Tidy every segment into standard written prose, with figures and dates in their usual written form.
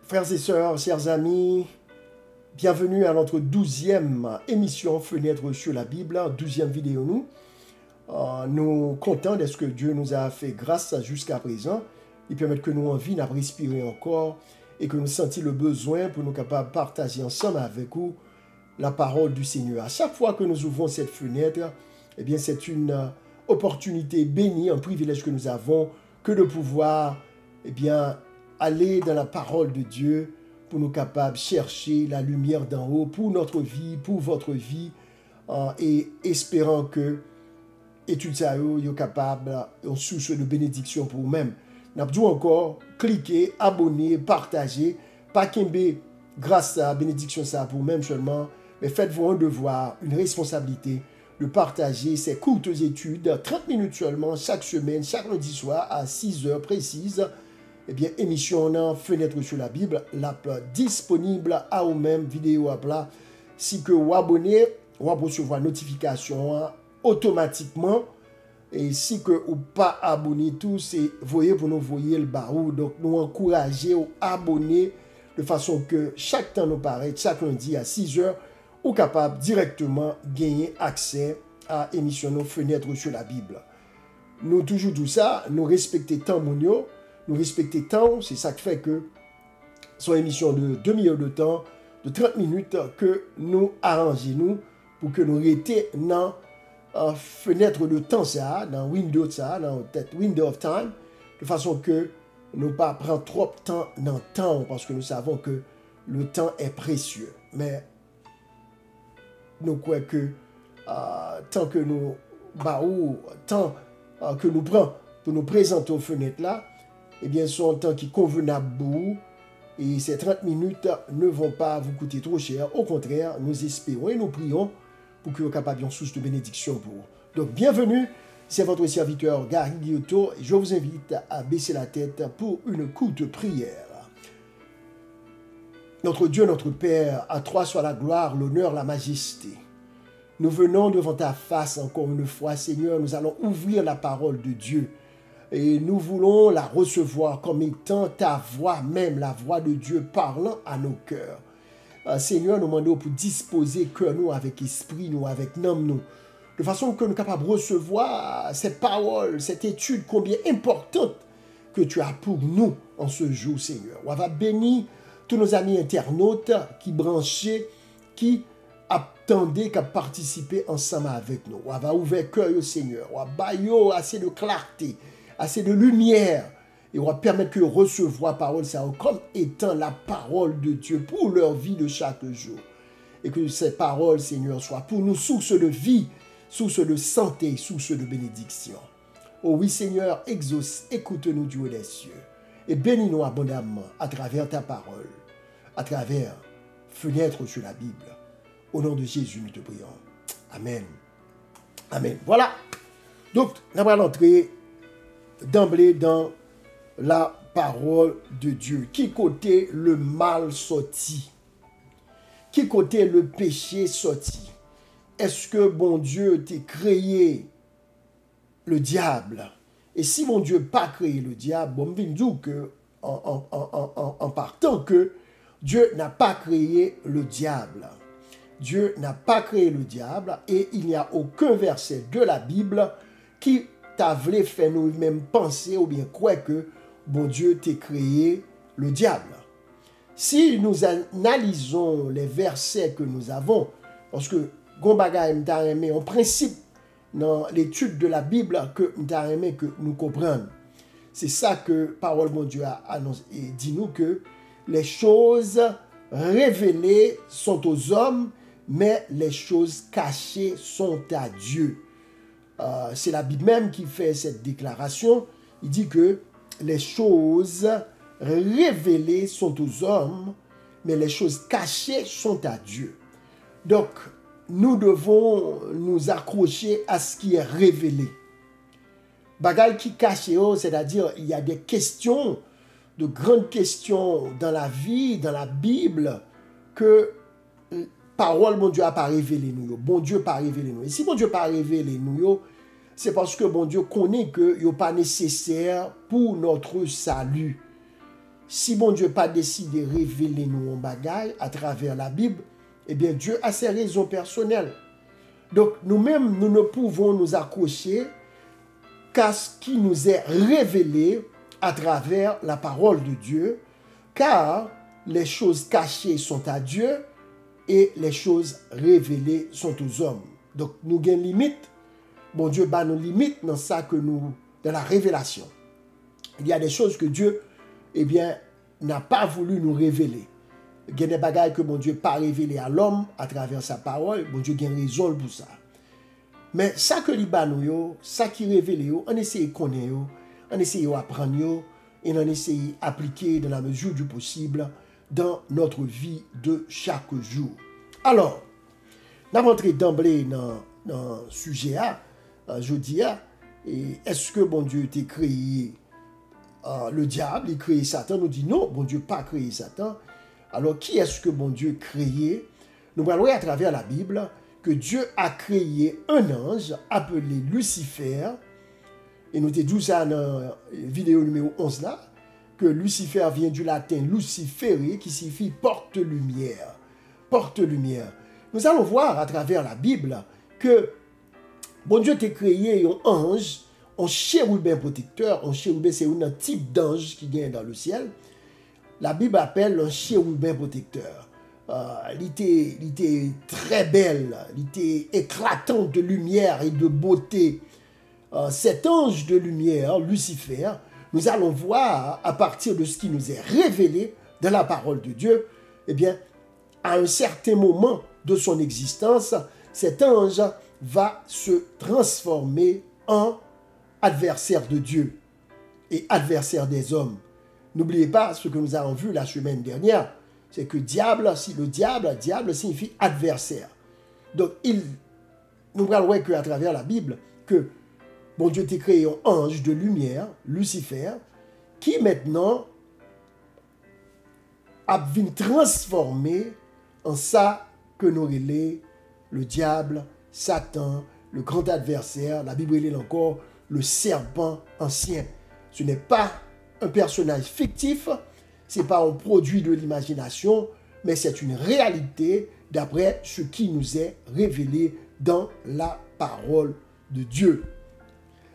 Frères et sœurs, chers amis, bienvenue à notre 12e émission Fenêtre sur la Bible, 12e vidéo nous. Nous comptons de ce que Dieu nous a fait grâce jusqu'à présent. Il permet que nous envie de respirer encore et que nous sentions le besoin pour nous capables de partager ensemble avec vous la parole du Seigneur. À chaque fois que nous ouvrons cette fenêtre, eh bien c'est une opportunité bénie, un privilège que nous avons que de pouvoir aller dans la parole de Dieu pour nous capables de chercher la lumière d'en haut pour notre vie, pour votre vie, et espérant que études ça est capable en source de bénédiction pour vous-même. Nous encore cliquer, abonner, partager, pas qu'aimer grâce à la bénédiction ça pour vous-même seulement, mais faites-vous un devoir, une responsabilité de partager ces courtes études, 30 minutes seulement, chaque semaine, chaque lundi soir à 6 heures précises. Eh bien, émission en Fenêtre sur la Bible, l'app disponible à vous-même, vidéo app là. Si que vous abonnez, vous recevoir notification automatiquement. Et si que vous pas abonné tous, c'est voyez pour nous voyez le barou. Donc, nous encourager à abonner de façon que chaque temps nous paraît, chaque lundi à 6 heures, ou capable directement gagner accès à émission nos Fenêtre sur la Bible. Nous toujours tout ça, nous respecter temps monio. Nous respecter temps, c'est ça qui fait que son émission de demi-heure de temps, de 30 minutes, que nous arrangeons nous pour que nous restions dans la fenêtre de temps, ça, dans Windows, ça, dans Window of Time, de façon que nous ne pas prendre trop de temps dans le temps, parce que nous savons que le temps est précieux. Mais nous croyons que tant que nous temps que nous prenons pour nous présenter aux fenêtres là, eh bien, son temps qui est convenable pour vous. Et ces 30 minutes ne vont pas vous coûter trop cher. Au contraire, nous espérons et nous prions pour que vous capables une source de bénédiction pour vous. Donc, bienvenue, c'est votre serviteur Gary Guillotot. Je vous invite à baisser la tête pour une courte prière. Notre Dieu, notre Père, à toi soit la gloire, l'honneur, la majesté. Nous venons devant ta face encore une fois, Seigneur. Nous allons ouvrir la parole de Dieu. Et nous voulons la recevoir comme étant ta voix même, la voix de Dieu parlant à nos cœurs. Seigneur, nous demandons pour disposer cœur nous avec esprit, nous avec âme nous, de façon que nous sommes capables de recevoir cette parole, cette étude combien importante que tu as pour nous en ce jour, Seigneur. On va bénir tous nos amis internautes qui branchaient, qui attendaient, qui participaient ensemble avec nous. On va ouvrir cœur au Seigneur. On va bailler assez de clarté, assez de lumière, et on va permettre que recevoir la parole ça comme étant la parole de Dieu pour leur vie de chaque jour. Et que cette parole, Seigneur, soit pour nous source de vie, source de santé, source de bénédiction. Oh oui, Seigneur, exauce, écoute-nous du haut des cieux, et bénis-nous abondamment à travers ta parole, à travers Fenêtre sur la Bible. Au nom de Jésus, nous te prions. Amen. Amen. Voilà. Donc, nous allons entrer d'emblée dans la parole de Dieu. Qui côté le mal sorti? Qui côté le péché sorti? Est-ce que bon Dieu t'a créé le diable? Et si mon Dieu n'a pas créé le diable, bon, je vais dire que, en partant que Dieu n'a pas créé le diable. Dieu n'a pas créé le diable et il n'y a aucun verset de la Bible qui t'a voulu faire nous-mêmes penser ou bien croire que bon Dieu t'a créé le diable. Si nous analysons les versets que nous avons, parce que Gombaga m'a aimé en principe dans l'étude de la Bible que m'a aimé que nous comprenions. C'est ça que parole mon Dieu a annoncé et dit nous que les choses révélées sont aux hommes, mais les choses cachées sont à Dieu. C'est la Bible même qui fait cette déclaration. Il dit que les choses révélées sont aux hommes, mais les choses cachées sont à Dieu. Donc, nous devons nous accrocher à ce qui est révélé. Bagay qui caché, c'est-à-dire il y a des questions, de grandes questions dans la vie, dans la Bible, que parole, bon Dieu n'a pas révélé nous. Bon Dieu n'a pas révélé nous. Et si bon Dieu n'a pas révélé nous, c'est parce que bon Dieu connaît que il n'est pas nécessaire pour notre salut. si bon Dieu pas décidé de révéler nous un bagage à travers la Bible, eh bien Dieu a ses raisons personnelles. Donc nous-mêmes, nous ne pouvons nous accrocher qu'à ce qui nous est révélé à travers la parole de Dieu, car les choses cachées sont à Dieu et les choses révélées sont aux hommes. Donc nous avons une limite. Bon Dieu bat nos limites dans ça que nous, dans la révélation. Il y a des choses que Dieu, eh bien, n'a pas voulu nous révéler. Il y a des bagages que bon Dieu n'a pas révélé à l'homme à travers sa parole. Bon Dieu a raison pour ça. Mais ça que nous, ça qui révèle, on essaie de connaître, on essaie d'apprendre et on essaie d'appliquer dans la mesure du possible dans notre vie de chaque jour. Alors, nous allons entrer d'emblée dans le sujet, je dis, est-ce que bon Dieu t'a créé le diable, il a créé Satan? Nous dit non, bon Dieu n'a pas créé Satan. Alors, qui est-ce que bon Dieu a créé? Nous allons voir à travers la Bible que Dieu a créé un ange appelé Lucifer. Et nous t'ai dit ça dans la vidéo numéro 11 là, que Lucifer vient du latin lucifere, qui signifie porte-lumière. Porte-lumière. Nous allons voir à travers la Bible que bon Dieu t'a créé un ange, un chérubin protecteur. Un chérubin, c'est un type d'ange qui vient dans le ciel. La Bible appelle un chérubin protecteur. Il était très belle, il était éclatant de lumière et de beauté. Cet ange de lumière, Lucifer, nous allons voir à partir de ce qui nous est révélé dans la parole de Dieu, eh bien, à un certain moment de son existence, cet ange va se transformer en adversaire de Dieu et adversaire des hommes. N'oubliez pas ce que nous avons vu la semaine dernière, c'est que diable signifie adversaire. Donc, nous allons voir qu'à travers la Bible, que bon Dieu t'a créé un ange de lumière, Lucifer, qui maintenant a vint transformer en ça que nous relais le diable, Satan, le grand adversaire. La Bible est encore le serpent ancien. Ce n'est pas un personnage fictif, ce n'est pas un produit de l'imagination, mais c'est une réalité d'après ce qui nous est révélé dans la parole de Dieu.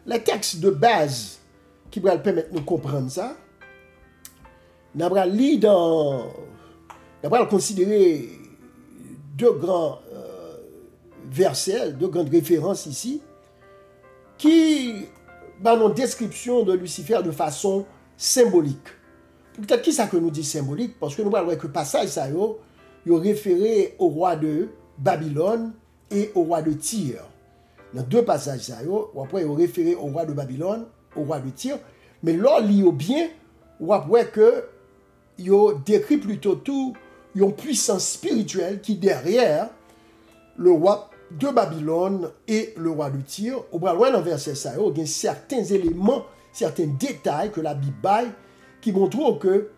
Les textes de base qui vont permettre de nous comprendre ça, nous allons considérer deux grands versets, deux grandes références ici, qui donnent une description de Lucifer de façon symbolique. Peut-être qui ça que nous dit symbolique, parce que nous allons voir que le passage, ça il référé au roi de Babylone et au roi de Tyr. Dans deux passages, ça après, il référé au roi de Babylone, au roi de Tyr, mais là, il bien, on voit que il décrit plutôt tout une puissance spirituelle qui derrière le roi de Babylone et le roi de Tyr. On va voir dans le verset ça, il y a certains éléments, certains détails que la Bible baille qui montrent que,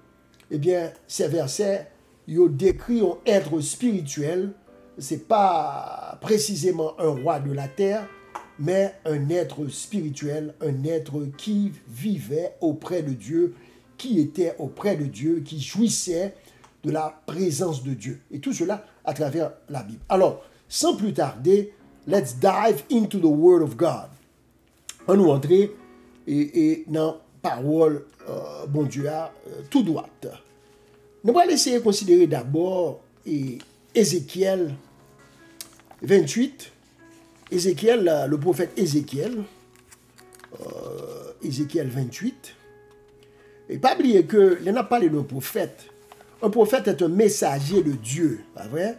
eh bien, ces versets, ils décrivent un être spirituel. Ce n'est pas précisément un roi de la terre, mais un être spirituel, un être qui vivait auprès de Dieu, qui était auprès de Dieu, qui jouissait de la présence de Dieu. Et tout cela à travers la Bible. Alors, sans plus tarder, let's dive into the Word of God. On nous entrer et dans la parole, bon Dieu, tout droite. Nous allons essayer de considérer d'abord Ézéchiel 28. Ézéchiel, le prophète Ézéchiel. Ézéchiel 28. Et pas oublier que, il n'a pas parlé d'un prophète. Un prophète est un messager de Dieu, pas vrai?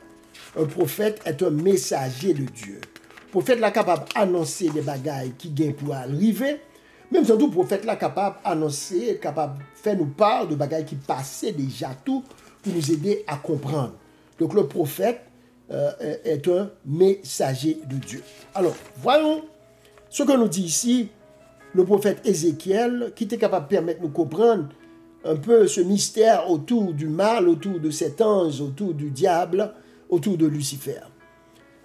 Un prophète est un messager de Dieu. Le prophète est capable d'annoncer des bagailles qui viennent pour arriver. Même si le prophète est capable d'annoncer, capable de faire nous part de bagailles qui passaient déjà tout pour nous aider à comprendre. Donc le prophète est un messager de Dieu. Alors, voyons ce que nous dit ici le prophète Ézéchiel, qui était capable de permettre de nous comprendre un peu ce mystère autour du mal, autour de cet ange, autour du diable, autour de Lucifer.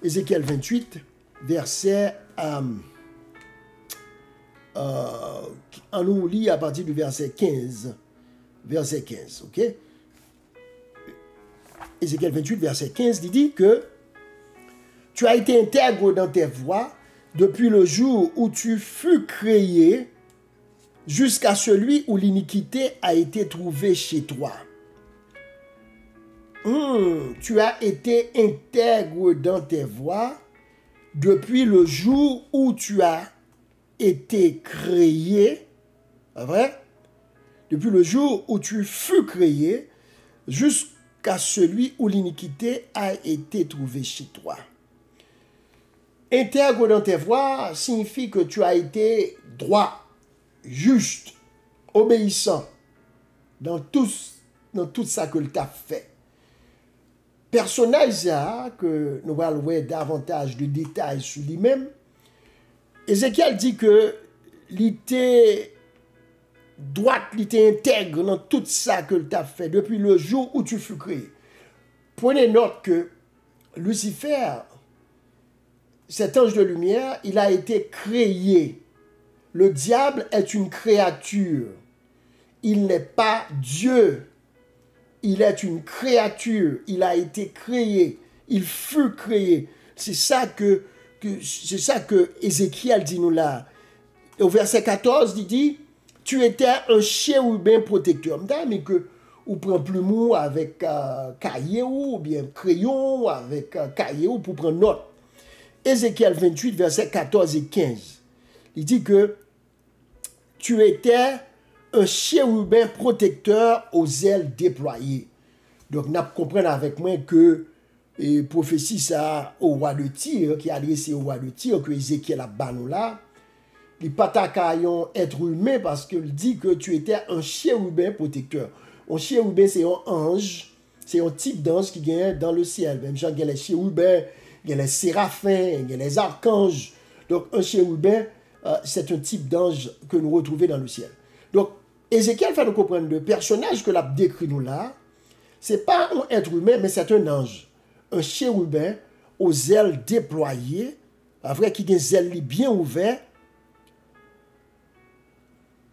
Ézéchiel 28, verset... on nous lit à partir du verset 15. verset 15. Ok? Ézéchiel 28, verset 15, il dit que tu as été intègre dans tes voies depuis le jour où tu fus créé jusqu'à celui où l'iniquité a été trouvée chez toi. Tu as été intègre dans tes voies depuis le jour où tu as été créé, c'est vrai? Depuis le jour où tu fus créé jusqu'à celui où l'iniquité a été trouvée chez toi. Intègre dans tes voies signifie que tu as été droit, juste, obéissant dans tout ça que tu as fait. Personnage que nous allons voir davantage de détails sur lui-même, Ézéchiel dit que il était droite, il était intègre dans tout ça que tu as fait depuis le jour où tu fus créé. Prenez note que Lucifer, cet ange de lumière, il a été créé. Le diable est une créature. Il n'est pas Dieu. Il est une créature. Il a été créé. Il fut créé. C'est ça que Ézéchiel dit nous là. Au verset 14, il dit, tu étais un chérubin protecteur. Mais que ou prend plumeau avec cahier ou bien crayon avec cahier ou pour prendre note. Ézéchiel 28, versets 14 et 15. Il dit que tu étais un chérubin protecteur aux ailes déployées. Donc, nous comprenons avec moi que prophétie ça au roi de Tyr, qui est adressé au roi de Tyr, que Ézéchiel a banou là, il n'est pas un être humain parce qu'il dit que tu étais un chérubin protecteur. Un chérubin, c'est un ange, c'est un type d'ange qui vient dans le ciel. Même genre, il y a les chérubins, il y a les séraphins, il y a les archanges. Donc, un chérubin, c'est un type d'ange que nous retrouvons dans le ciel. Donc, Ézéchiel fait nous comprendre le personnage que l'a décrit nous là, ce n'est pas un être humain, mais c'est un ange. Un chérubin aux ailes déployées, vrai qui a des ailes bien ouvertes.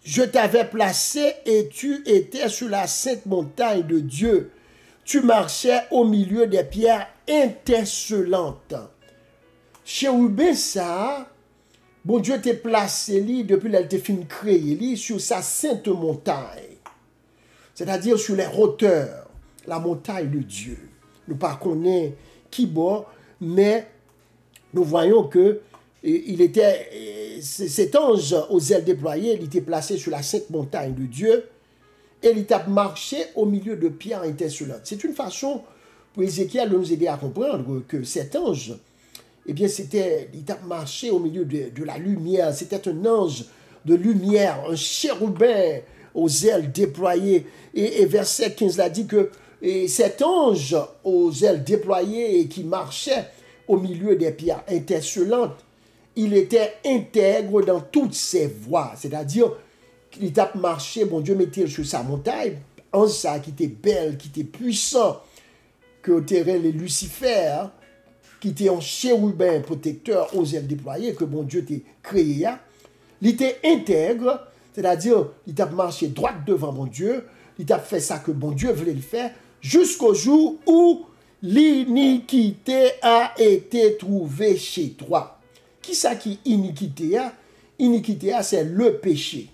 Je t'avais placé et tu étais sur la sainte montagne de Dieu. Tu marchais au milieu des pierres étincelantes. Chérubin, ça, bon Dieu t'a placé depuis qu'elle t'a fini créer sur sa sainte montagne. C'est-à-dire sur les hauteurs, la montagne de Dieu. Nous ne connaissons pas qui bon, mais nous voyons que cet ange aux ailes déployées, il était placé sur la sainte montagne de Dieu et il a marché au milieu de pierres étincelantes. C'est une façon pour Ézéchiel de nous aider à comprendre que cet ange, eh bien, il a marché au milieu de la lumière. C'était un ange de lumière, un chérubin aux ailes déployées. Et verset 15 l'a dit que cet ange aux ailes déployées et qui marchait au milieu des pierres étincelantes, il était intègre dans toutes ses voies. C'est-à-dire qu'il a marché, bon Dieu mettait sur sa montagne, ange ça qui était belle, qui était puissant, que terrain les Lucifer, qui était un chérubin protecteur aux ailes déployées, que bon Dieu t'a créé. Il était intègre, c'est-à-dire il a marché droit devant mon Dieu, il a fait ça que bon Dieu voulait le faire, jusqu'au jour où l'iniquité a été trouvée chez toi. Qui ça qui iniquité a? Iniquité a, c'est le péché.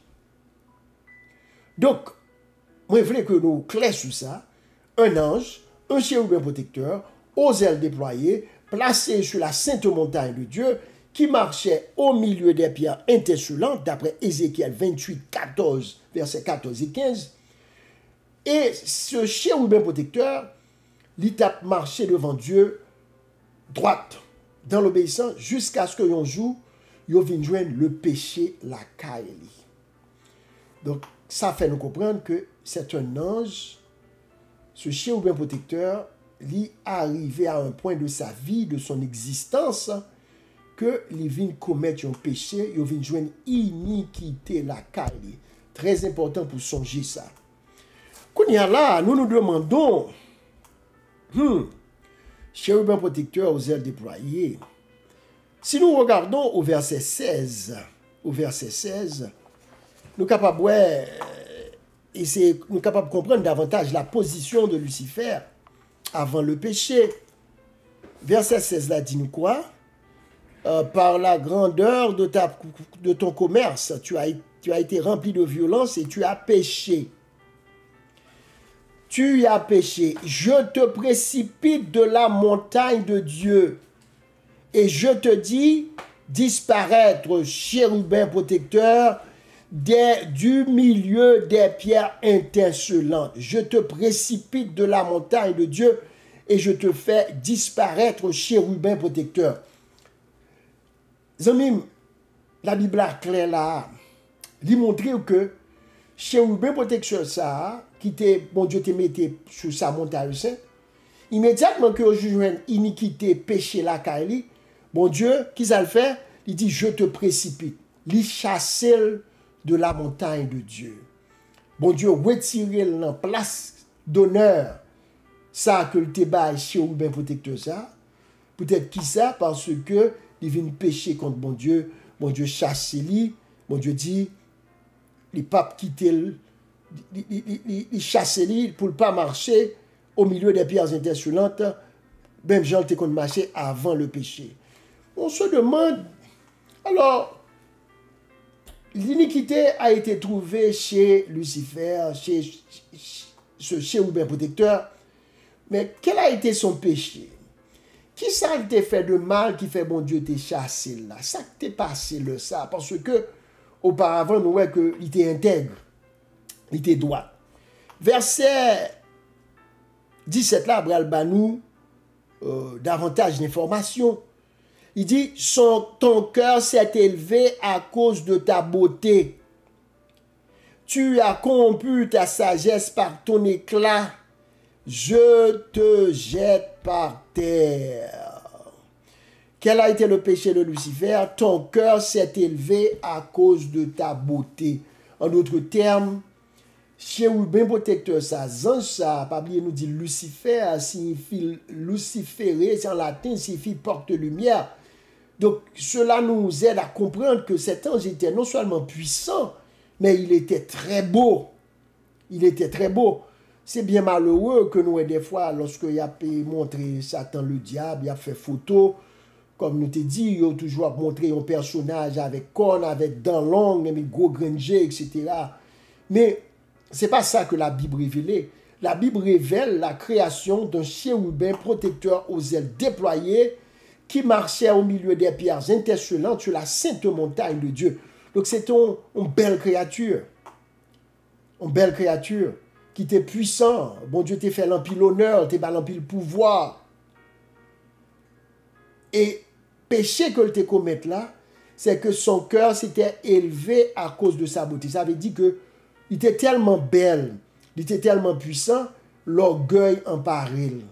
Donc, moi, je voulais que nous clairs sur ça. Un ange, un chérubin protecteur, aux ailes déployées, placé sur la sainte montagne de Dieu, qui marchait au milieu des pierres étincelantes, d'après Ézéchiel 28, 14, versets 14 et 15. Et ce chérubin protecteur, il a marché devant Dieu droite, dans l'obéissance, jusqu'à ce que un jour, il vienne joindre le péché, la caille. Donc, ça fait nous comprendre que c'est un ange, ce chérubin protecteur, il est arrivé à un point de sa vie, de son existence, que il vient commettre un péché, il vient joindre iniquité, la caille. Très important pour songer ça. Quand il y a là, nous nous demandons, chérubin protecteur aux ailes déployées. Si nous regardons au verset 16, nous sommes capables de voir et c'est nous capables de comprendre davantage la position de Lucifer avant le péché. Verset 16 là dit nous quoi? Par la grandeur de ton commerce, tu as été rempli de violence et tu as péché. Tu as péché. Je te précipite de la montagne de Dieu. Et je te dis, disparaître, chérubin protecteur, du milieu des pierres étincelantes. Je te précipite de la montagne de Dieu et je te fais disparaître, chérubin protecteur. Amis, la Bible a clair là, lui montrer que chérubin protecteur ça, qui était, bon Dieu te mettait sur sa montagne sainte, immédiatement que au jugement iniquité, péché la caille, bon Dieu, qui ça le fait? Il dit, je te précipite. Il chasse de la montagne de Dieu. Bon Dieu, retirer la place d'honneur, ça que le débat chérubin protecteur ça, peut-être qui ça, parce que il vient pécher contre bon Dieu chasse lui, bon Dieu dit, les papes quitter il chasse lui pour ne pas marcher au milieu des pierres intincelantes, même Jean était contre marcher avant le péché. On se demande, alors, l'iniquité a été trouvée chez Lucifer, chez ce chérubin protecteur, mais quel a été son péché? Qui ça t'a fait de mal qui fait bon Dieu t'es chassé là? Ça t'est passé le ça, parce que auparavant, nous voyons qu'il était intègre, il était droit. Verset 17 là, Bral Banou, davantage d'informations. Il dit, ton cœur s'est élevé à cause de ta beauté. Tu as corrompu ta sagesse par ton éclat. Je te jette par terre. Quel a été le péché de Lucifer? Ton cœur s'est élevé à cause de ta beauté. En d'autres termes, chérubin protecteur, ça, zange ça, pas oublier nous dit Lucifer, signifie luciféré, c'est en latin, signifie porte-lumière. Donc, cela nous aide à comprendre que cet ange était non seulement puissant, mais il était très beau. Il était très beau. C'est bien malheureux que nous, des fois, lorsqu'il a montré Satan le diable, il a fait photo, comme nous te dit, il a toujours montré un personnage avec cornes, avec dents longues, mais gros grangé, etc. Mais ce n'est pas ça que la Bible révèle. La Bible révèle la création d'un chérubin protecteur aux ailes déployées qui marchait au milieu des pierres intincelantes sur la sainte montagne de Dieu. Donc c'est une belle créature. Une belle créature qui était puissant. Bon Dieu t'a fait l'empile l'honneur, t'a l'empile le pouvoir. Et péché que t'a commis là, c'est que son cœur s'était élevé à cause de sa beauté. Ça veut dire que il était tellement belle, il était tellement puissant, l'orgueil en péril.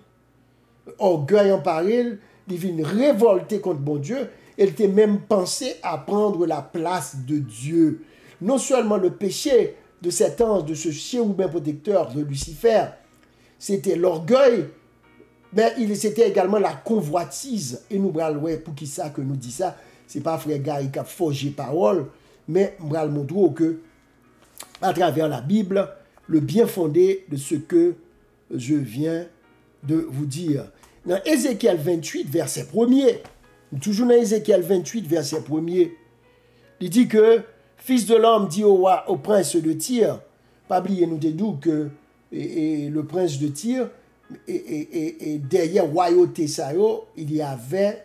Orgueil en péril, il vient révolter contre bon Dieu, il était même pensé à prendre la place de Dieu. Non seulement le péché de cet ange, de ce chérubin protecteur de Lucifer, c'était l'orgueil, mais c'était également la convoitise. Et nous allons pour qui ça que nous dit ça, c'est pas frère Gary qui a forgé parole, mais nous allons montrer que à travers la Bible, le bien fondé de ce que je viens de vous dire. Dans Ézéchiel 28, verset 1er, toujours dans Ézéchiel 28, verset 1er, il dit que Fils de l'homme dit au prince de Tyr, pas oublier nous dit que le prince de Tyr, et derrière royauté ça, il y avait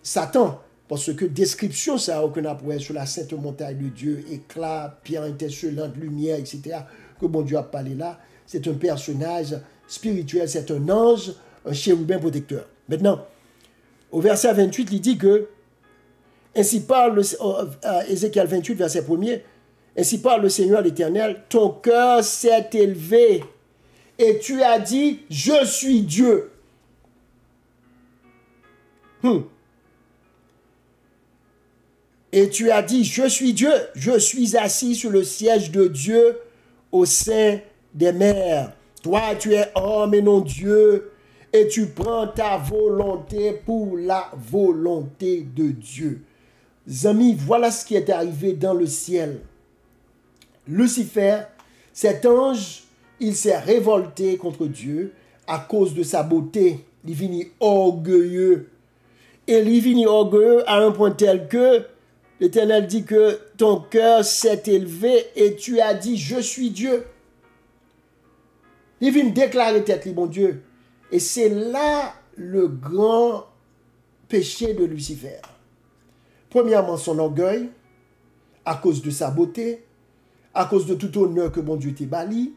Satan. Parce que description ça qu'on a pour sur la sainte montagne de Dieu, éclat, pierre intincelante, lumière, etc., que bon Dieu a parlé là, c'est un personnage spirituel, c'est un ange, un chérubin protecteur. Maintenant, au verset 28, il dit que, ainsi parle Ézéchiel 28, verset 1er, ainsi parle le Seigneur l'Éternel, ton cœur s'est élevé et tu as dit, je suis Dieu. Et tu as dit, je suis Dieu, je suis assis sur le siège de Dieu au sein des mers. Toi, tu es homme et non Dieu, et tu prends ta volonté pour la volonté de Dieu. Amis, voilà ce qui est arrivé dans le ciel. Lucifer Cet ange, il s'est révolté contre Dieu à cause de sa beauté. Il finit orgueilleux. Et il finit orgueilleux à un point tel que l'Éternel dit que ton cœur s'est élevé et tu as dit, je suis Dieu. Il vient déclarer tête, mon Dieu. Et c'est là le grand péché de Lucifer. Premièrement, son orgueil, à cause de sa beauté, à cause de tout honneur que mon Dieu t'a bali.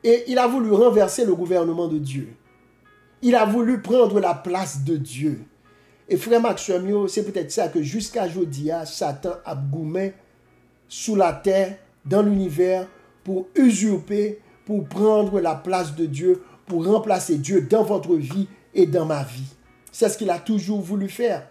Et il a voulu renverser le gouvernement de Dieu. Il a voulu prendre la place de Dieu. Et frère Maxime, c'est peut-être ça que jusqu'à aujourd'hui, Satan a goumé sous la terre, dans l'univers, pour usurper, pour prendre la place de Dieu, pour remplacer Dieu dans votre vie et dans ma vie. C'est ce qu'il a toujours voulu faire.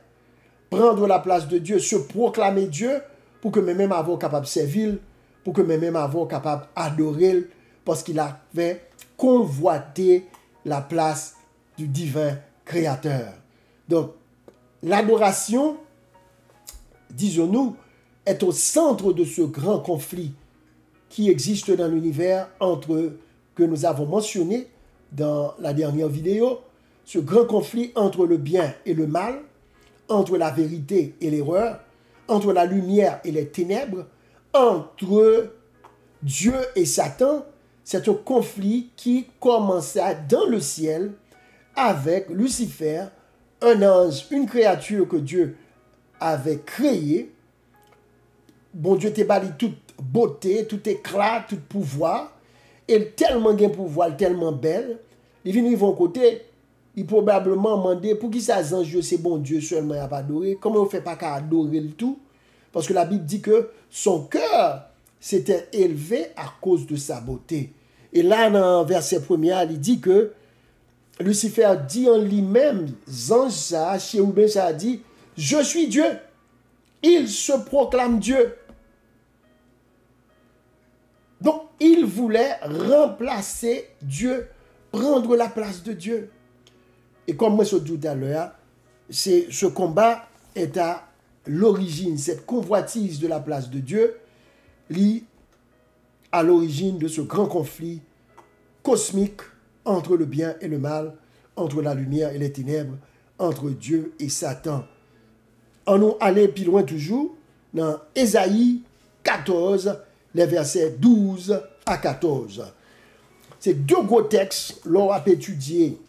Prendre la place de Dieu, se proclamer Dieu, pour que même avant capable de servir, pour que même avant capable d'adorer, parce qu'il avait convoité la place du divin créateur. Donc, l'adoration, disons-nous, est au centre de ce grand conflit qui existe dans l'univers que nous avons mentionné dans la dernière vidéo, ce grand conflit entre le bien et le mal, entre la vérité et l'erreur, entre la lumière et les ténèbres, entre Dieu et Satan. C'est un conflit qui commença dans le ciel avec Lucifer, un ange, une créature que Dieu avait créée. Bon Dieu t'a bali toute beauté, tout éclat, tout pouvoir. Et tellement de pouvoir, tellement belle. Il vient de côté, il probablement demandé pour qui ça ange c'est bon Dieu seulement à pas adorer. Comment on fait pas qu'à adorer le tout? Parce que la Bible dit que son cœur s'était élevé à cause de sa beauté. Et là, dans le verset 1er, il dit que Lucifer dit en lui-même, ange ça, Chéoubin ça a dit, je suis Dieu. Il se proclame Dieu. Donc, il voulait remplacer Dieu, prendre la place de Dieu. Et comme moi je dis tout à l'heure, ce combat est à l'origine, cette convoitise de la place de Dieu, lie à l'origine de ce grand conflit cosmique entre le bien et le mal, entre la lumière et les ténèbres, entre Dieu et Satan. On nous aller plus loin toujours, dans Ésaïe 14, les versets 12 à 14. C'est deux gros textes, l'on a étudié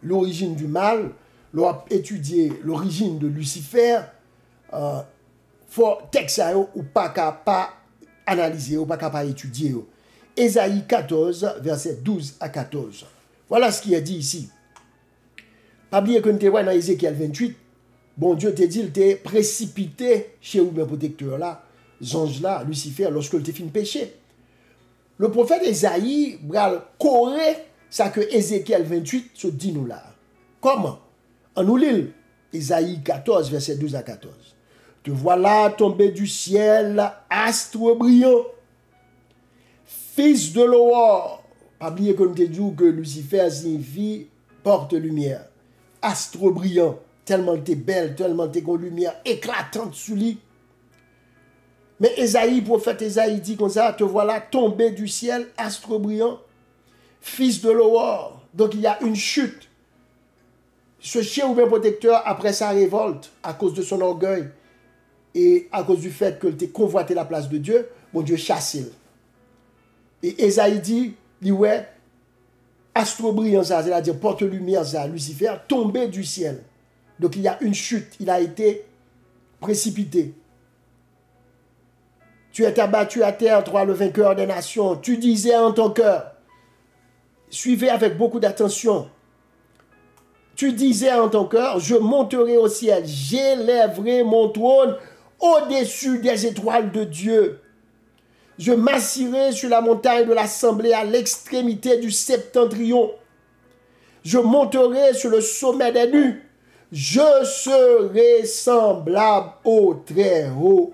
l'origine du mal, l'on a étudié l'origine de Lucifer. Faut texte ou pas analyser, ou pas étudier. Ésaïe 14, versets 12 à 14. Voilà ce qui est dit ici. Pas oublier que nous avons dans Ézéchiel 28, bon Dieu t'a dit, il t'a précipité chez vous, mes protecteurs là, ange là, Lucifer, lorsque il t'a fait péché. Le prophète Ésaïe va corriger ça que Ézéchiel 28 se dit nous là. Comment? En nous lit Ésaïe 14, verset 12 à 14. Te voilà tombé du ciel, astre brillant, fils de l'aurore. Pas oublier que nous te dit que Lucifer signifie porte lumière. Astre brillant, tellement t'es belle, tellement t'es une lumière éclatante sous lui. Mais Ésaïe, prophète Ésaïe dit comme ça, te voilà tombé du ciel, astre brillant, fils de l'aurore. Donc il y a une chute. Ce chérubin protecteur, après sa révolte, à cause de son orgueil, et à cause du fait qu'il ait convoité la place de Dieu, bon Dieu chasse. Et Ésaïe dit, ouais, astre brillant, ça, c'est-à-dire porte-lumière, ça, Lucifer, tombé du ciel. Donc il y a une chute, il a été précipité. Tu es abattu à terre, toi le vainqueur des nations. Tu disais en ton cœur, suivez avec beaucoup d'attention. Tu disais en ton cœur, je monterai au ciel, j'élèverai mon trône au-dessus des étoiles de Dieu. Je m'assirai sur la montagne de l'assemblée à l'extrémité du septentrion. Je monterai sur le sommet des nues. Je serai semblable au Très-Haut.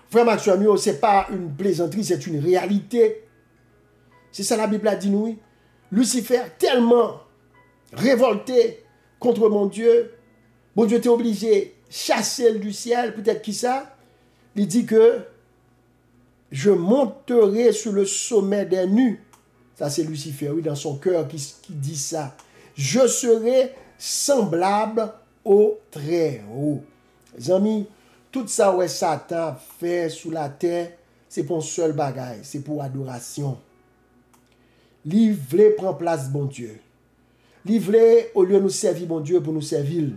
Frère Maxime, ce n'est pas une plaisanterie, c'est une réalité. C'est ça la Bible a dit nous. Lucifer, tellement révolté contre mon Dieu était obligé de chasser du ciel, peut-être qui ça. Il dit que je monterai sur le sommet des nues. Ça, c'est Lucifer, oui, dans son cœur qui dit ça. Je serai semblable au Très-Haut. Les amis, tout ça que Satan fait sous la terre, c'est pour un seul bagage, c'est pour adoration. Li vle prend place, bon Dieu. Li vle, au lieu de nous servir, bon Dieu, pour nous servir.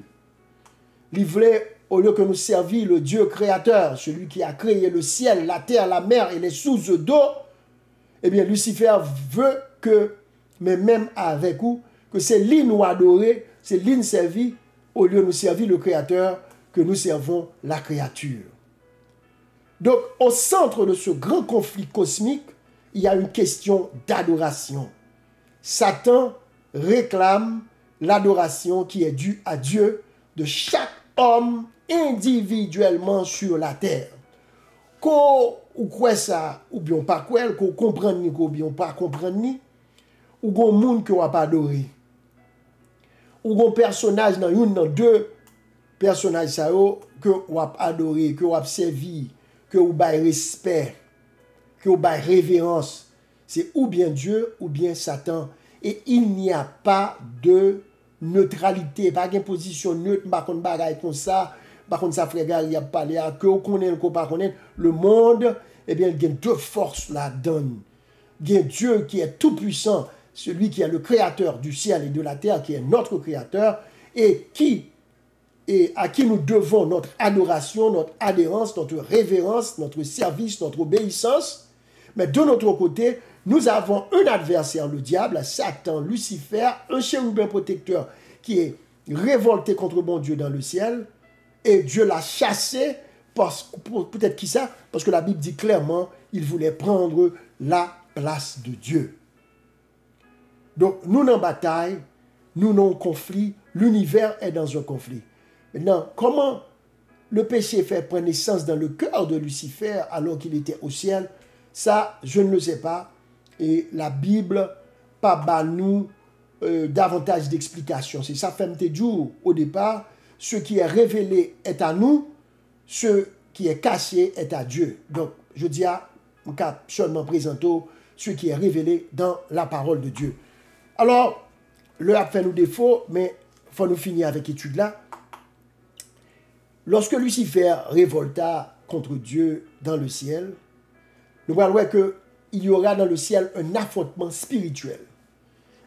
Li vle, au lieu que nous servir le Dieu créateur, celui qui a créé le ciel, la terre, la mer et les sources d'eau, eh bien, Lucifer veut que, mais même avec vous, que c'est lui nous adorer, c'est lui nous servir, au lieu de nous servir le créateur, que nous servons la créature. Donc, au centre de ce grand conflit cosmique, il y a une question d'adoration. Satan réclame l'adoration qui est due à Dieu de chaque homme individuellement sur la terre. Qu'on ou quoi ça, ou bien pas quoi, qu'on comprenne ni, ou bien pas comprendre ni, ou qu'on monde que on pas adoré. Ou qu'on personnage dans une, dans deux personnages ça que on a adoré, que on a servi, que on bail respect, que on bail révérence. C'est ou bien Dieu ou bien Satan. Et il n'y a pas de neutralité, pas de position neutre, pas de bagaille comme ça. Par contre, ça frère, il y a parlé à que on connaît, qu'on pas connaît. Le monde, eh bien, il y a deux forces là-dedans. Il y a Dieu qui est tout puissant, celui qui est le créateur du ciel et de la terre, qui est notre créateur, et à qui nous devons notre adoration, notre adhérence, notre révérence, notre service, notre obéissance. Mais de notre côté, nous avons un adversaire, le diable, Satan, Lucifer, un chérubin protecteur qui est révolté contre bon Dieu dans le ciel. Et Dieu l'a chassé, peut-être qui ça? Parce que la Bible dit clairement, il voulait prendre la place de Dieu. Donc, nous en bataille, nous en conflit, l'univers est dans un conflit. Maintenant, comment le péché fait prendre naissance dans le cœur de Lucifer alors qu'il était au ciel? Ça, je ne le sais pas. Et la Bible, pas bat nous davantage d'explications. C'est ça, fait jours au départ. Ce qui est révélé est à nous, ce qui est caché est à Dieu. Donc, je dis à mon cas seulement présenter ce qui est révélé dans la parole de Dieu. Alors, le a fait nous défaut, mais il faut nous finir avec l'étude là. Lorsque Lucifer révolta contre Dieu dans le ciel, nous voyons qu'il y aura dans le ciel un affrontement spirituel.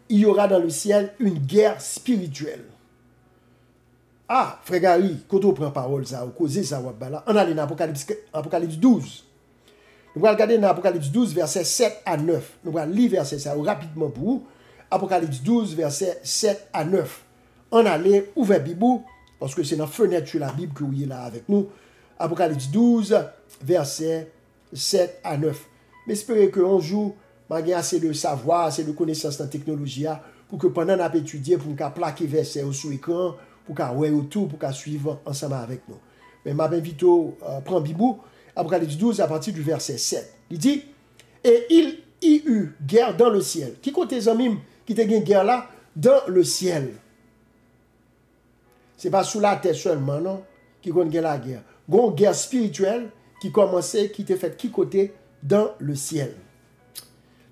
Il y aura dans le ciel une guerre spirituelle. Ah, frère Gary, quand on prend parole, ça, on cause ça, on a dans Apocalypse 12. Nous allons regarder dans Apocalypse 12, versets 7 à 9. Nous allons lire verset ça rapidement pour vous. Apocalypse 12, versets 7 à 9. On allait ouvrir la Bible, parce que c'est dans la fenêtre sur la Bible que vous êtes là avec nous. Apocalypse 12, versets 7 à 9. Mais espérez qu'un jour, je vais assez de savoir, assez de connaissances dans la technologie, pour que pendant qu'on étudier, pour qu'on plaque verset sur l'écran, pour qu'on voit autour, pour qu'on suive ensemble avec nous. Mais je m'invite à prendre Bible, Apocalypse 12, à partir du verset 7. Il dit, et il y eut guerre dans le ciel. Qui compte les amis qui te gagne guerre là? Dans le ciel. Ce n'est pas sous la terre seulement, non? Qui compte la guerre. Une guerre spirituelle qui commençait, qui était faite qui côté? Dans le ciel.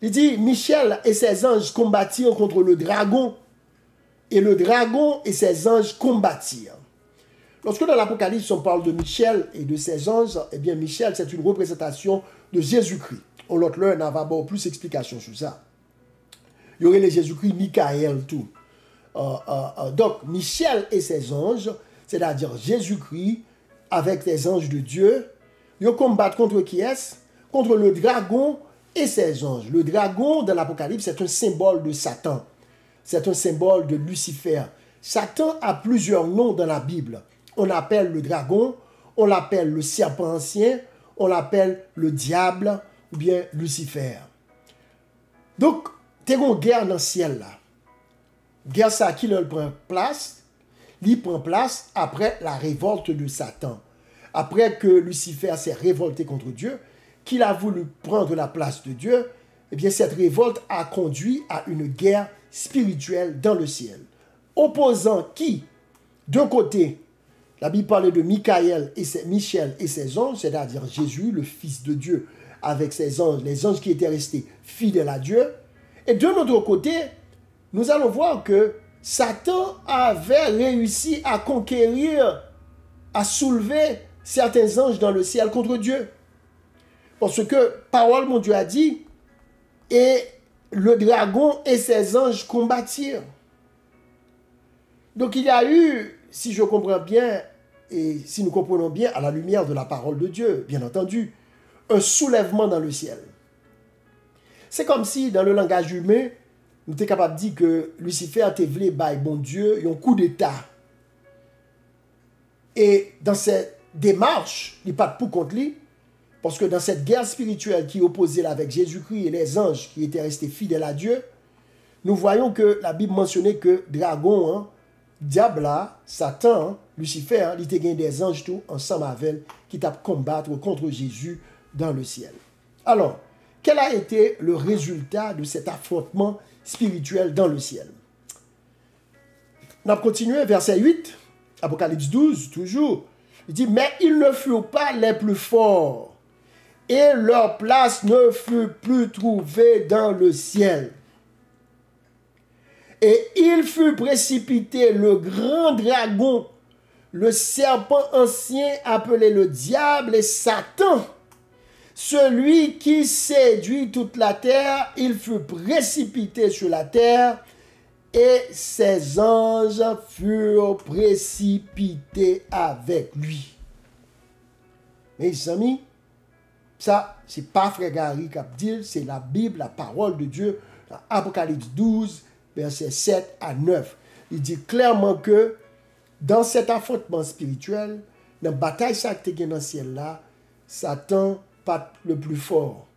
Il dit, Michel et ses anges combattirent contre le dragon. Et le dragon et ses anges combattirent. Lorsque dans l'Apocalypse, on parle de Michel et de ses anges, eh bien, Michel, c'est une représentation de Jésus-Christ. On l'autre là, on va avoir plus d'explications sur ça. Il y aurait les Jésus-Christ, Michael, tout. Donc, Michel et ses anges, c'est-à-dire Jésus-Christ, avec les anges de Dieu, ils combattent contre qui est-ce? Contre le dragon et ses anges. Le dragon, dans l'Apocalypse, c'est un symbole de Satan. C'est un symbole de Lucifer. Satan a plusieurs noms dans la Bible. On l'appelle le dragon, on l'appelle le serpent ancien, on l'appelle le diable ou bien Lucifer. Donc, il y a une guerre dans le ciel là. Guerre ça qui leur prend place, il prend place après la révolte de Satan. Après que Lucifer s'est révolté contre Dieu, qu'il a voulu prendre la place de Dieu, eh bien cette révolte a conduit à une guerre spirituelle dans le ciel. Opposant qui, d'un côté, la Bible parlait de Michel et ses anges, c'est-à-dire Jésus, le Fils de Dieu, avec ses anges, les anges qui étaient restés fidèles à Dieu. Et de notre côté, nous allons voir que Satan avait réussi à conquérir, à soulever certains anges dans le ciel contre Dieu. Parce que, parole, mon Dieu a dit, et le dragon et ses anges combattirent. Donc il y a eu, si je comprends bien, et si nous comprenons bien, à la lumière de la parole de Dieu, bien entendu, un soulèvement dans le ciel. C'est comme si, dans le langage humain, nous sommes capables de dire que Lucifer a voulu par bon Dieu un coup d'état. Et dans cette démarche, il n'y a pas de pour contre lui, parce que dans cette guerre spirituelle qui opposait avec Jésus-Christ et les anges qui étaient restés fidèles à Dieu, nous voyons que la Bible mentionnait que dragon, diable, Satan, Lucifer, il était gagné des anges tout ensemble avec eux qui tapent combattre contre Jésus dans le ciel. Alors, quel a été le résultat de cet affrontement spirituel dans le ciel? On a continué, verset 8, Apocalypse 12, toujours. Il dit, mais ils ne furent pas les plus forts, et leur place ne fut plus trouvée dans le ciel. Et il fut précipité le grand dragon, le serpent ancien appelé le diable et Satan, celui qui séduit toute la terre. Il fut précipité sur la terre et ses anges furent précipités avec lui. Mes amis, ça, c'est pas Frère Gary qui a dit, c'est la Bible, la parole de Dieu, dans Apocalypse 12, versets 7 à 9. Il dit clairement que dans cet affrontement spirituel, dans la bataille qui est dans le ciel là, Satan pas le plus fort.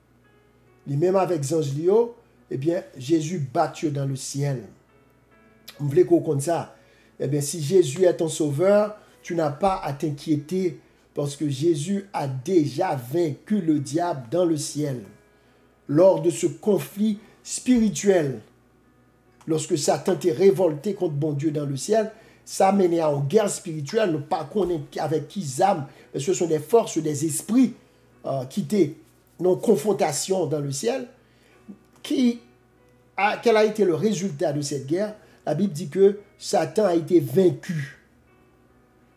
Et même avec Zangelio, eh bien, Jésus battu dans le ciel. Vous voulez qu'on compte ça? Eh bien, si Jésus est ton sauveur, tu n'as pas à t'inquiéter parce que Jésus a déjà vaincu le diable dans le ciel. Lors de ce conflit spirituel, lorsque Satan était révolté contre bon Dieu dans le ciel, ça menait à une guerre spirituelle, nous pas connaître avec qui âmes, ce sont des forces, des esprits qui étaient en confrontation dans le ciel. Quel a été le résultat de cette guerre? La Bible dit que Satan a été vaincu.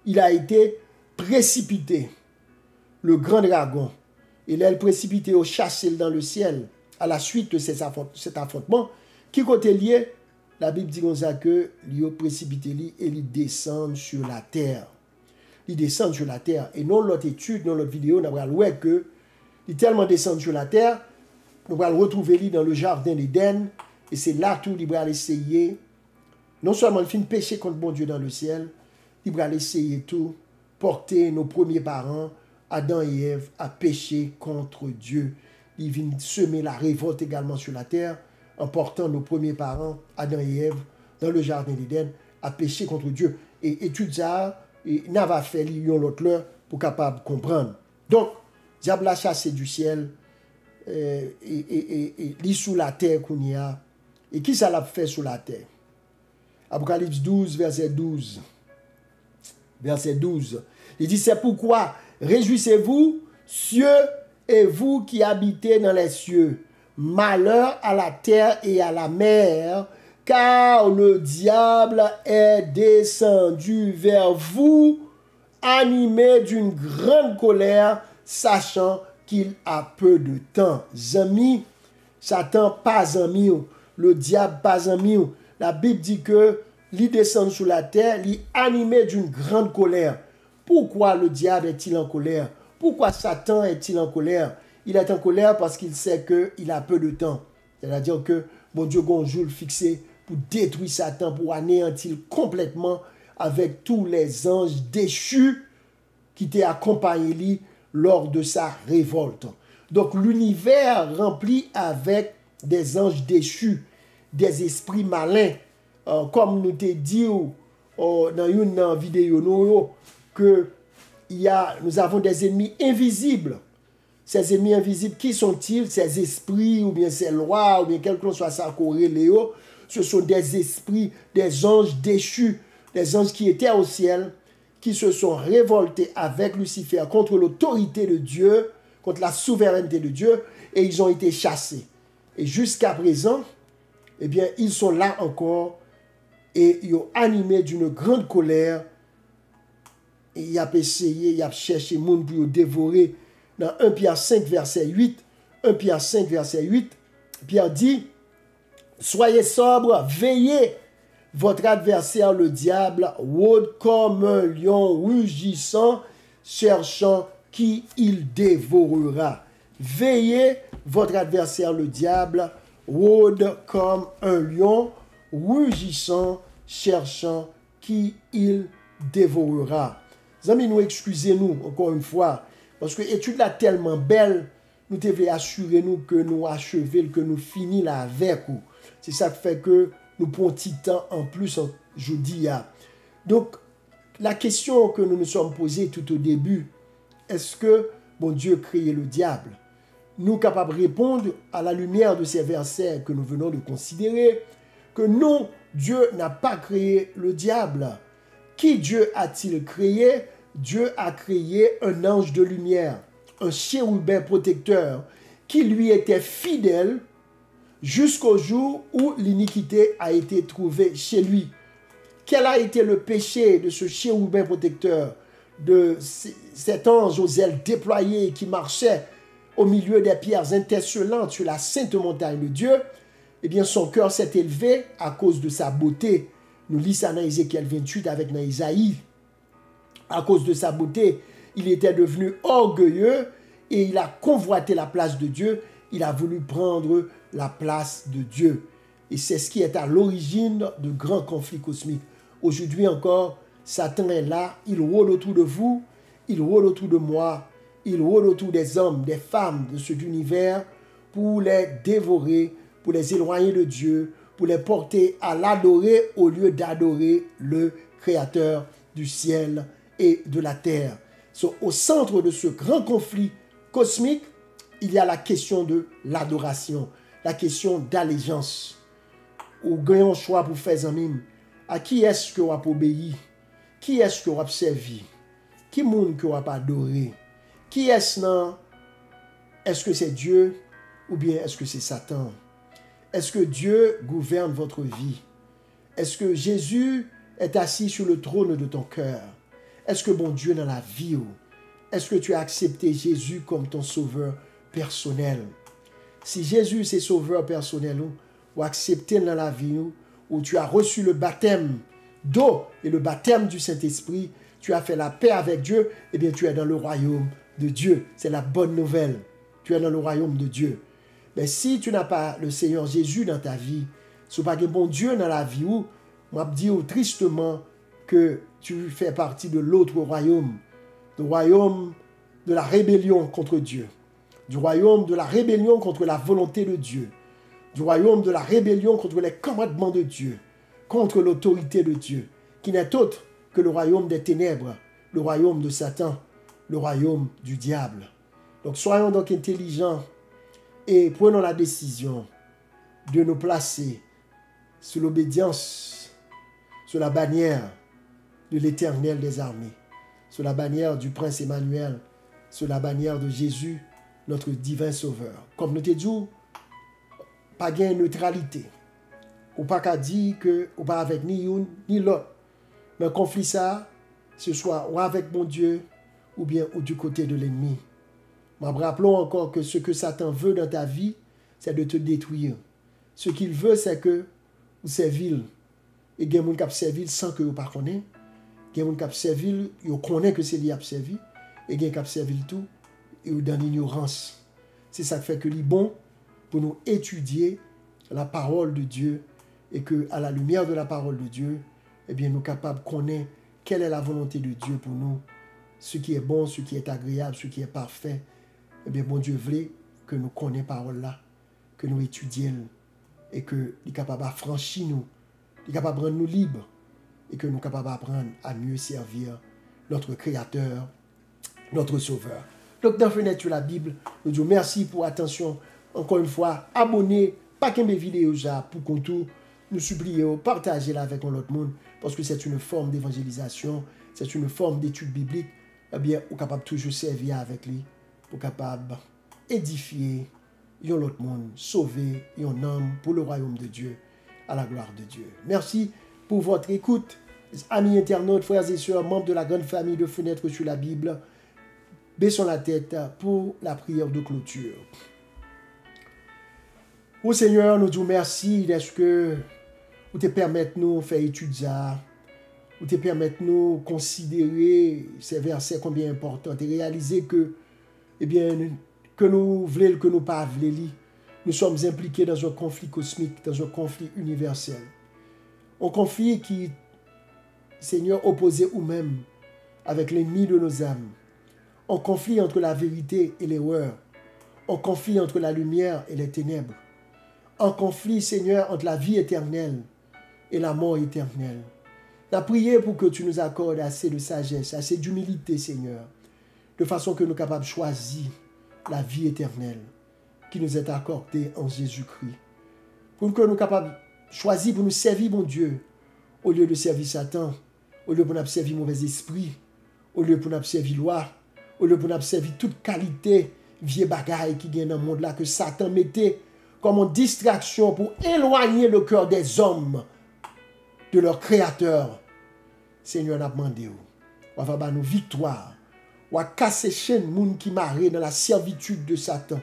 Il a été précipité. Le grand dragon. Il est précipité au chassé dans le ciel à la suite de cet affrontement. Qui côté lié? La Bible dit que il est précipité et il descend sur la terre. Il descend sur la terre. Et non l'autre étude, non l'autre vidéo, nous allons voir que il est tellement descendu sur la terre, nous allons retrouver lui dans le jardin d'Éden. Et c'est là tout, il va essayer. Non seulement il fait péché contre bon Dieu dans le ciel, il va essayer tout, porter nos premiers parents, Adam et Ève, à pécher contre Dieu. Il vient semer la révolte également sur la terre, en portant nos premiers parents, Adam et Ève, dans le jardin d'Éden, à pécher contre Dieu. Et tout ça, il n'a pas fait l'autre l'heure pour capable comprendre. Donc, diable a chassé du ciel, et lit sous la terre qu'on y a. Et qui ça l'a fait sous la terre? Apocalypse 12, verset 12. Verset 12. Il dit, c'est pourquoi réjouissez-vous, cieux, et vous qui habitez dans les cieux. Malheur à la terre et à la mer, car le diable est descendu vers vous, animé d'une grande colère, sachant qu'il a peu de temps. Amis, Satan pas ami, le diable pas ami. La Bible dit que il descend sur la terre, il est animé d'une grande colère. Pourquoi le diable est-il en colère? Pourquoi Satan est-il en colère? Il est en colère parce qu'il sait qu'il a peu de temps. C'est-à-dire que bon Dieu a un jour fixé pour détruire Satan, pour anéantir complètement avec tous les anges déchus qui étaient accompagnés lui lors de sa révolte. Donc l'univers rempli avec des anges déchus, des esprits malins, comme nous t'ai dit dans une vidéo que nous avons des ennemis invisibles. Ces ennemis invisibles, qui sont-ils? Ces esprits, ou bien ces lois, ou bien quel que soit ça, Léo, ce sont des esprits, des anges déchus, des anges qui étaient au ciel, qui se sont révoltés avec Lucifer contre l'autorité de Dieu, contre la souveraineté de Dieu et ils ont été chassés. Et jusqu'à présent, eh bien, ils sont là encore et ils ont animé d'une grande colère. Et ils ont essayé, ils ont cherché le monde pour le dévorer. Dans 1 Pierre 5, verset 8, 1 Pierre 5, verset 8, Pierre dit, « Soyez sobres, veillez. Votre adversaire, le diable, rôde comme un lion rugissant, cherchant qui il dévorera. » Veillez, votre adversaire, le diable, rôde comme un lion rugissant, cherchant qui il dévorera. Amis, nous excusez-nous encore une fois, parce que l'étude là tellement belle, nous devons assurer nous que nous achevons, que nous finissons là avec. C'est ça qui fait que nous prenons petit temps en plus jeudi. Donc, la question que nous nous sommes posée tout au début, est-ce que bon Dieu a créé le diable? Nous sommes capables de répondre à la lumière de ces versets que nous venons de considérer, que non, Dieu n'a pas créé le diable. Qui Dieu a-t-il créé? Dieu a créé un ange de lumière, un chérubin protecteur, qui lui était fidèle jusqu'au jour où l'iniquité a été trouvée chez lui. Quel a été le péché de ce chérubin protecteur, de cet ange aux ailes déployées qui marchait au milieu des pierres intercelantes sur la sainte montagne de Dieu? Eh bien, son cœur s'est élevé à cause de sa beauté. Nous lisons ça dans Ézéchiel 28 avec dans Isaïe. À cause de sa beauté, il était devenu orgueilleux et il a convoité la place de Dieu. Il a voulu prendre la place de Dieu. Et c'est ce qui est à l'origine de grands conflits cosmiques. Aujourd'hui encore, Satan est là, il rôde autour de vous, il rôde autour de moi, il rôde autour des hommes, des femmes de cet univers pour les dévorer, pour les éloigner de Dieu, pour les porter à l'adorer au lieu d'adorer le Créateur du ciel et de la terre. Au centre de ce grand conflit cosmique, il y a la question de l'adoration, la question d'allégeance. Ou gagnons choix pour faire amis. À qui est-ce que vous avez obéi? Qui est-ce que vous avez servi? Qui monde que vous avez adoré? Qui est-ce non? Est-ce que c'est Dieu ou bien est-ce que c'est Satan? Est-ce que Dieu gouverne votre vie? Est-ce que Jésus est assis sur le trône de ton cœur? Est-ce que bon Dieu dans la vie? Est-ce que tu as accepté Jésus comme ton sauveur personnel? Si Jésus c'est sauveur personnel ou accepté dans la vie ou tu as reçu le baptême d'eau et le baptême du Saint-Esprit, tu as fait la paix avec Dieu, eh bien tu es dans le royaume de Dieu. C'est la bonne nouvelle. Tu es dans le royaume de Dieu. Mais si tu n'as pas le Seigneur Jésus dans ta vie, si tu n'as pas de bon Dieu dans la vie, moi je dis tristement que tu fais partie de l'autre royaume, le royaume de la rébellion contre Dieu, du royaume de la rébellion contre la volonté de Dieu, du royaume de la rébellion contre les commandements de Dieu, contre l'autorité de Dieu, qui n'est autre que le royaume des ténèbres, le royaume de Satan, le royaume du diable. Donc soyons donc intelligents et prenons la décision de nous placer sous l'obédience, sous la bannière de l'Éternel des armées, sous la bannière du Prince Emmanuel, sous la bannière de Jésus, notre divin Sauveur. Comme nous te disons, pas de neutralité. Ou pas qu'à dire que ou pas avec ni une ni l'autre. Mais conflit ça, ce soit ou avec mon Dieu ou bien ou du côté de l'ennemi. Mais rappelons encore que ce que Satan veut dans ta vie, c'est de te détruire. Ce qu'il veut, c'est que vous serviez. Et il y a des gens qui servent sans que vous ne connaissiez. Il y a des gens qui servent, ils connaissent que c'est lui qui a servi. Et il y a des gens qui servent tout et dans l'ignorance. C'est ça qui fait que c'est bon pour nous étudier la parole de Dieu et que à la lumière de la parole de Dieu, eh bien, nous sommes capables de connaître quelle est la volonté de Dieu pour nous, ce qui est bon, ce qui est agréable, ce qui est parfait. Eh bien, bon Dieu voulait que nous connaissions la parole là, que nous étudions et que il est capable d'affranchir nous, il est capable de rendre nous libres et que nous sommes capables d'apprendre à mieux servir notre Créateur, notre Sauveur. Donc, dans Fenêtre sur la Bible, nous disons merci pour l'attention. Encore une fois, abonnez, pas qu'un mes vidéos pour qu'on tout. Nous supplions, partagez-la avec l'autre monde, parce que c'est une forme d'évangélisation, c'est une forme d'étude biblique. Eh bien, on est capable de toujours servir avec lui pour capable édifier l'autre monde, sauver un homme pour le royaume de Dieu, à la gloire de Dieu. Merci pour votre écoute. Amis internautes, frères et sœurs, membres de la grande famille de Fenêtres sur la Bible, baissons la tête pour la prière de clôture. Ô Seigneur, nous disons merci d'être que vous te permettez de nous faire étudier, vous te permettez de nous considérer ces versets combien importants et réaliser que, eh bien, que nous voulons, que nous pas voulons, nous sommes impliqués dans un conflit cosmique, dans un conflit universel. Un conflit qui, Seigneur, opposé ou même avec l'ennemi de nos âmes. Un conflit entre la vérité et l'erreur. Un conflit entre la lumière et les ténèbres. Un conflit, Seigneur, entre la vie éternelle et la mort éternelle. La prière pour que tu nous accordes assez de sagesse, assez d'humilité, Seigneur, de façon que nous sommes capables de choisir la vie éternelle qui nous est accordée en Jésus-Christ. Pour que nous soyons capables de choisir pour nous servir, mon Dieu, au lieu de servir Satan, au lieu de nous servir mauvais esprit, au lieu de nous servir loi, au lieu de nous servir toute qualité, vieux bagaille qui gagne dans le monde là, que Satan mettait comme une distraction pour éloigner le cœur des hommes de leur Créateur. Seigneur, nous avons demandé, on va faire nous victoire, on va casser chaîne monde qui marre dans la servitude de Satan,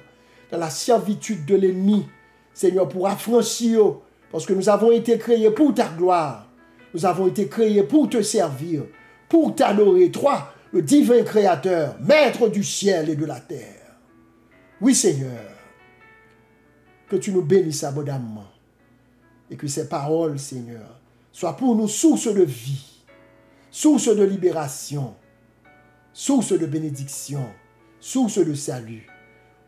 dans la servitude de l'ennemi. Seigneur, pour affranchir, parce que nous avons été créés pour ta gloire, nous avons été créés pour te servir, pour t'adorer, toi, le divin Créateur, Maître du ciel et de la terre. Oui, Seigneur, que tu nous bénisses abondamment et que ces paroles, Seigneur, soient pour nous source de vie, source de libération, source de bénédiction, source de salut.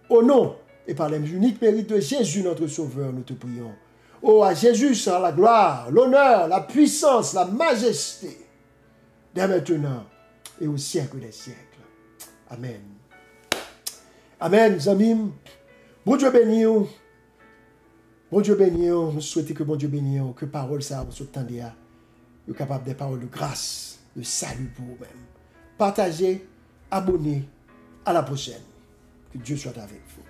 Au nom et par l'unique mérite de Jésus, notre Sauveur, nous te prions. Oh, à Jésus sera la gloire, l'honneur, la puissance, la majesté, dès maintenant et au siècle des siècles. Amen. Amen, amis. Bon Dieu béni. Bon Dieu béni. Nous souhaitons que bon Dieu béni, que parole ça, vous s'obtendez à, vous capable des paroles de grâce, de salut pour vous-même. Partagez, abonnez. À la prochaine. Que Dieu soit avec vous.